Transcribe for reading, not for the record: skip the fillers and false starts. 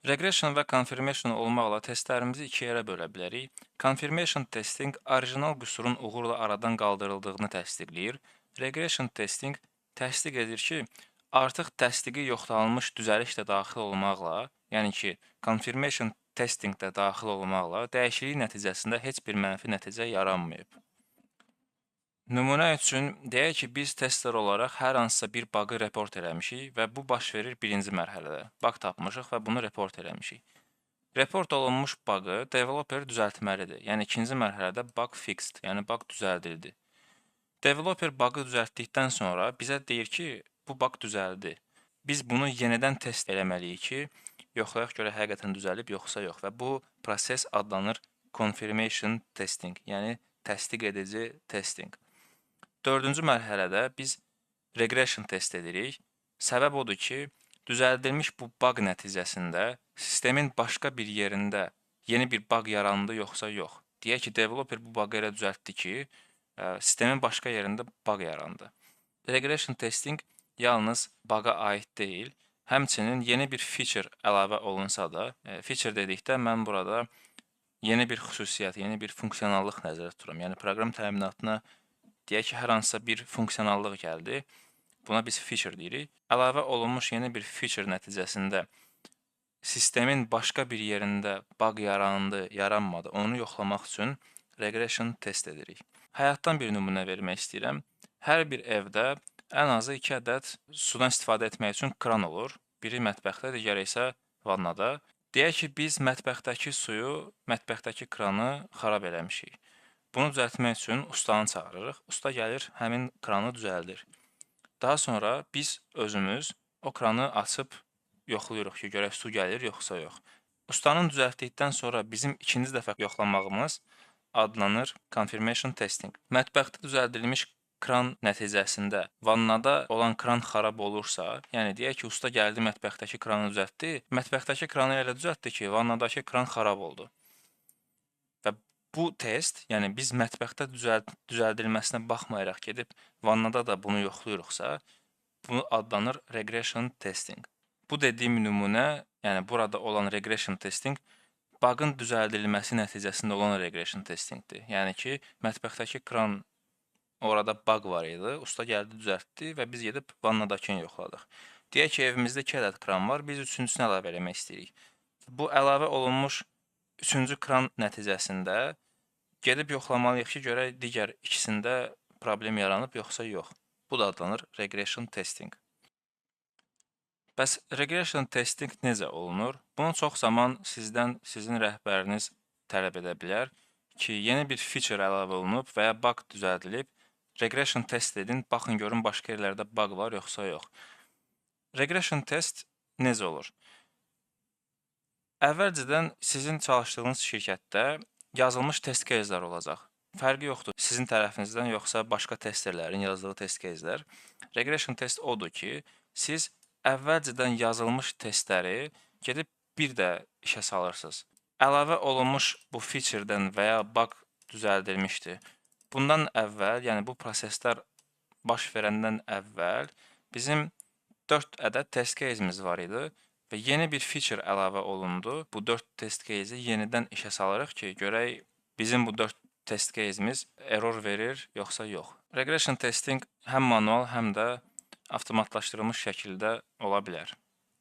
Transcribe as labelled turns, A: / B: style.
A: Regression və confirmation olmaqla testlərimizi iki yerə bölə bilərik. Confirmation testing orijinal qüsurun uğurla aradan qaldırıldığını təsdiqləyir. Regression testing təsdiq edir ki, artıq təsdiqi yoxlanılmış düzəliş də daxil olmaqla, yəni ki, confirmation testing də daxil olmaqla dəyişiklik nəticəsində heç bir mənfi nəticə yaranmayıb. Nümunə üçün deyək ki, biz tester olaraq hər hansısa bir bug'ı report eləmişik və bu baş verir birinci mərhələdə. Bug tapmışıq və bunu report eləmişik. Report olunmuş bug'ı developer düzəltməlidir. Yəni ikinci mərhələdə bug fixed, yəni bug düzəldildi. Developer bug'ı düzəltdikdən sonra bizə deyir ki, bu bug düzəldi. Biz bunu yenidən test eləməliyik ki, yoxlayaq görə həqiqətən düzəlib yoxsa yox və bu proses adlanır confirmation testing, yəni təsdiq edici testing. Dördüncü mərhələdə biz regression test edirik. Səbəb odur ki, düzəldilmiş bu bug nəticəsində sistemin başqa bir yerində yeni bir bug yarandı yoxsa yox. Deyək ki, developer bu bug'ı elə düzəltdi ki, sistemin başqa yerində bug yarandı. Regression testing yalnız bug'a aid deyil, həmçinin yeni bir feature əlavə olunsa da, feature dedikdə mən burada yeni bir xüsusiyyət, yeni bir funksionallıq nəzərdə tuturam. Yəni proqram təminatına deyək ki, hər hansısa bir funksiyonallıq gəldi. Buna biz feature deyirik. Əlavə olunmuş yeni bir feature nəticəsində sistemin başqa bir yerində bug yarandı, yaranmadı, onu yoxlamaq üçün regression test edirik. Həyatdan bir nümunə vermək istəyirəm. Hər bir evdə ən azı 2 ədəd sudan istifadə etmək üçün kran olur. Biri mətbəxdə, digəri isə vannada. Deyək ki, biz mətbəxdəki suyu, mətbəxdəki kranı xarab eləmişik. Bunu düzəltmək üçün ustanı çağırırıq. Usta gəlir, həmin kranı düzəldir. Daha sonra biz özümüz o kranı açıb yoxlayırıq ki, görək su gəlir yoxsa yox. Ustanın düzəltdikdən sonra bizim ikinci dəfə yoxlamağımız adlanır confirmation testing. Mətbəxdə düzəldilmiş kran nəticəsində vannada olan kran xarab olursa, yəni deyək ki, usta gəldi mətbəxdəki kranı düzəltdi, mətbəxdəki kranı elə düzəltdi ki, vannadakı kran xarab oldu. Və bu test, yəni biz mətbəxdə düzəldilməsinə baxmayaraq gedib vannada da bunu yoxlayırıqsa, bu adlanır regression testing. Bu dediyim nümunə, yəni burada olan regression testing bug'ın düzəldilməsi nəticəsində olan regression testingdir. Yəni ki, mətbəxdəki kran orada bug var idi, usta gəldi düzəltdi və biz gedib vannadakını yoxladıq. Deyək ki, evimizdə 2 ədəd kran var, biz üçüncüsünü əlavə eləmək istəyirik. Bu əlavə olunmuş üçüncü kran nəticəsində gedib yoxlamalıyıq ki, görək digər ikisində problem yaranıb yoxsa yox. Bu da adlanır regression testing. Bəs regression testing necə olunur? Bunu çox zaman sizin rəhbəriniz tələb edə bilər ki, yeni bir feature əlavə olunub və ya bug düzəldilib, regression test edin, baxın görün başqa yerlərdə bug var yoxsa yox. Regression test necə olur? Əvvəlcədən sizin çalışdığınız şirkətdə yazılmış test case'lər olacaq. Fərqi yoxdur, sizin tərəfinizdən yoxsa başqa testerlərin yazdığı test case'lər. Regression test odur ki, siz əvvəlcədən yazılmış testləri gedib bir də işə salırsınız. Əlavə olunmuş bu feature-dən və ya bug düzəldilmişdir. Bundan əvvəl, yəni bu proseslər baş verəndən əvvəl bizim 4 ədəd test case-imiz var idi və yeni bir feature əlavə olundu. Bu 4 test case-i yenidən işə salırıq ki, görək bizim bu 4 test case-imiz error verir yoxsa yox. Regression testing həm manual, həm də avtomatlaşdırılmış şəkildə ola bilər.